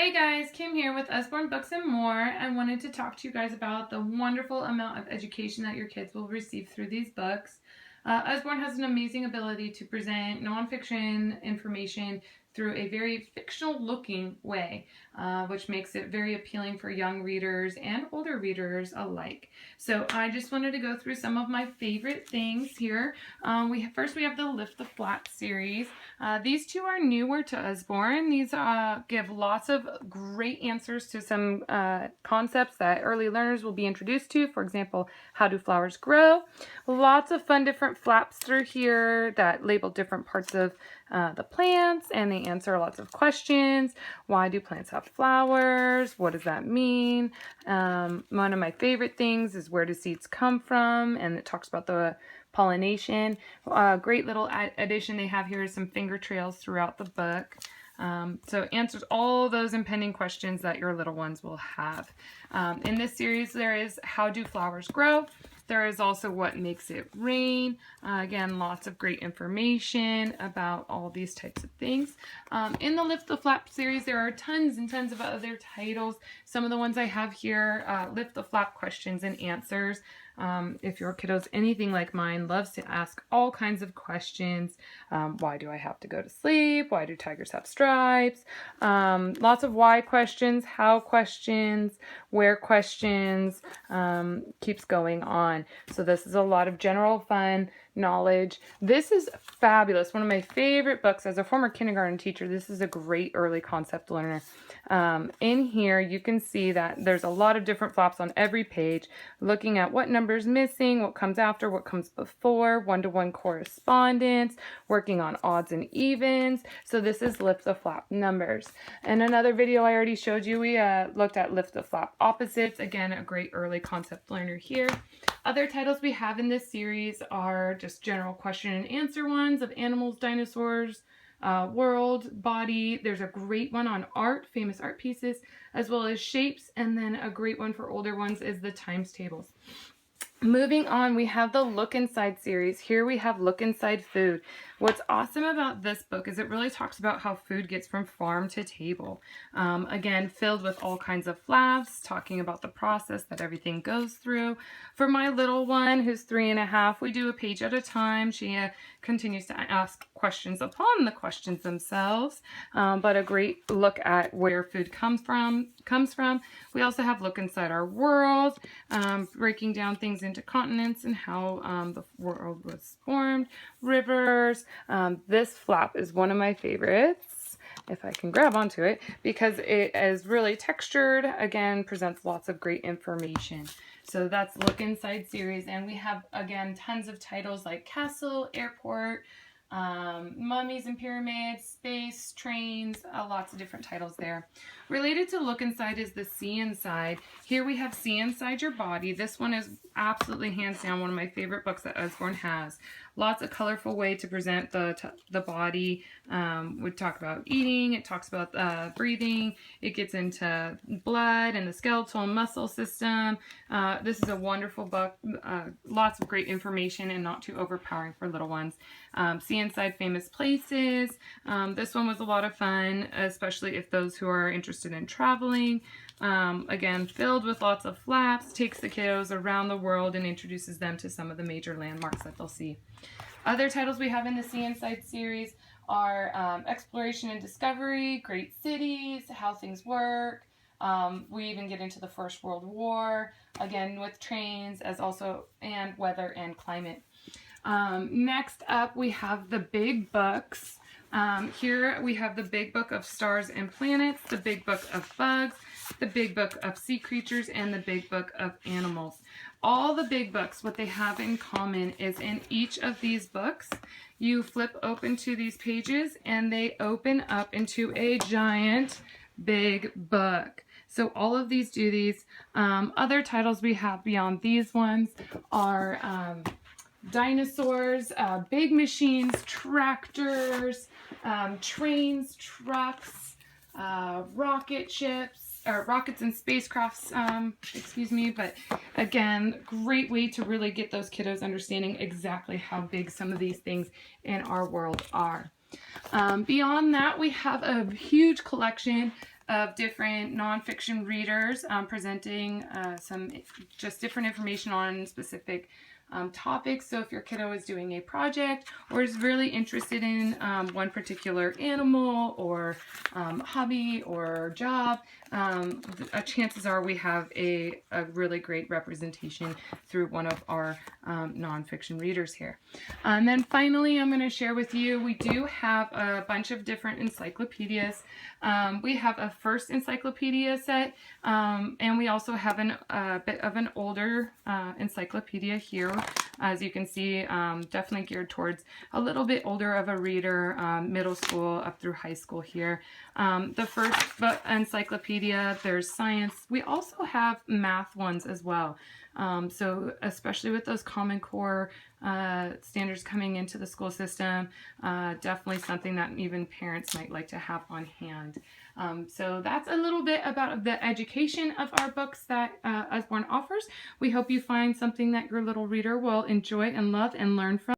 Hey guys, Kim here with Usborne Books and More. I wanted to talk to you guys about the wonderful amount of education that your kids will receive through these books. Usborne has an amazing ability to present nonfiction information through a very fictional looking way, which makes it very appealing for young readers and older readers alike. So I just wanted to go through some of my favorite things here. First we have the Lift the Flap series. These two are newer to Usborne. These give lots of great answers to some concepts that early learners will be introduced to. For example, how do flowers grow? Lots of fun different flaps through here that label different parts of the plants, and they answer lots of questions. Why do plants have flowers? What does that mean? One of my favorite things is where do seeds come from, and it talks about the pollination. Great little addition they have here is some finger trails throughout the book. So it answers all those impending questions that your little ones will have. In this series there is how do flowers grow? There is also what makes it rain. Again, lots of great information about all these types of things. In the Lift the Flap series, there are tons and tons of other titles. Some of the ones I have here, Lift the Flap questions and answers. If your kiddo's anything like mine, loves to ask all kinds of questions. Why do I have to go to sleep? Why do tigers have stripes? Lots of why questions, how questions, where questions, keeps going on. So this is a lot of general fun knowledge. This is fabulous. One of my favorite books. As a former kindergarten teacher, this is a great early concept learner. In here you can see that there's a lot of different flaps on every page, looking at what number's missing, what comes after, what comes before, one-to-one correspondence, working on odds and evens. So this is Lift the Flap numbers. In another video I already showed you, we looked at Lift the Flap opposites. Again, a great early concept learner here. Other titles we have in this series are just general question and answer ones of animals, dinosaurs, world, body. There's a great one on art, famous art pieces, as well as shapes, and then a great one for older ones is the times tables. Moving on, we have the Look Inside series. Here we have Look Inside Food. What's awesome about this book is it really talks about how food gets from farm to table. Again, filled with all kinds of flaps, talking about the process that everything goes through. For my little one, who's 3.5, we do a page at a time. She continues to ask questions upon the questions themselves, but a great look at where food comes from. We also have Look Inside Our World, breaking down things into continents and how the world was formed, rivers. This flap is one of my favorites, if I can grab onto it, because it is really textured, again, presents lots of great information. So that's Look Inside series, and we have, again, tons of titles like Castle, Airport, Mummies and Pyramids, Space, Trains, lots of different titles there. Related to Look Inside is the See Inside. Here we have See Inside Your Body. This one is absolutely hands down one of my favorite books that Usborne has. Lots of colorful way to present the body. We talk about eating, it talks about breathing, it gets into blood and the skeletal and muscle system. This is a wonderful book, lots of great information and not too overpowering for little ones. See Inside Famous Places. This one was a lot of fun, especially if those who are interested in traveling. Again, filled with lots of flaps, takes the kiddos around the world and introduces them to some of the major landmarks that they'll see. Other titles we have in the See Inside series are Exploration and Discovery, Great Cities, How Things Work. We even get into the First World War, again with trains, and weather and climate. Next up we have the big books. Here we have the Big Book of Stars and Planets, the Big Book of Bugs, the Big Book of Sea Creatures, and the Big Book of Animals. All the big books, what they have in common is in each of these books, you flip open to these pages and they open up into a giant big book. So all of these do these. Other titles we have beyond these ones are dinosaurs, big machines, tractors, trains, trucks, rocket ships, or rockets and spacecrafts, excuse me, but again, great way to really get those kiddos understanding exactly how big some of these things in our world are. Beyond that, we have a huge collection of different nonfiction readers presenting some just different information on specific topics. So if your kiddo is doing a project or is really interested in one particular animal or hobby or job, chances are we have a really great representation through one of our nonfiction readers here. And then finally, I'm going to share with you, we do have a bunch of different encyclopedias. We have a first encyclopedia set, and we also have a bit of an older encyclopedia here. As you can see, definitely geared towards a little bit older of a reader, middle school up through high school here. The first encyclopedia, there's science. We also have math ones as well. So especially with those Common Core standards coming into the school system, definitely something that even parents might like to have on hand. So that's a little bit about the education of our books that Usborne offers. We hope you find something that your little reader will enjoy and love and learn from.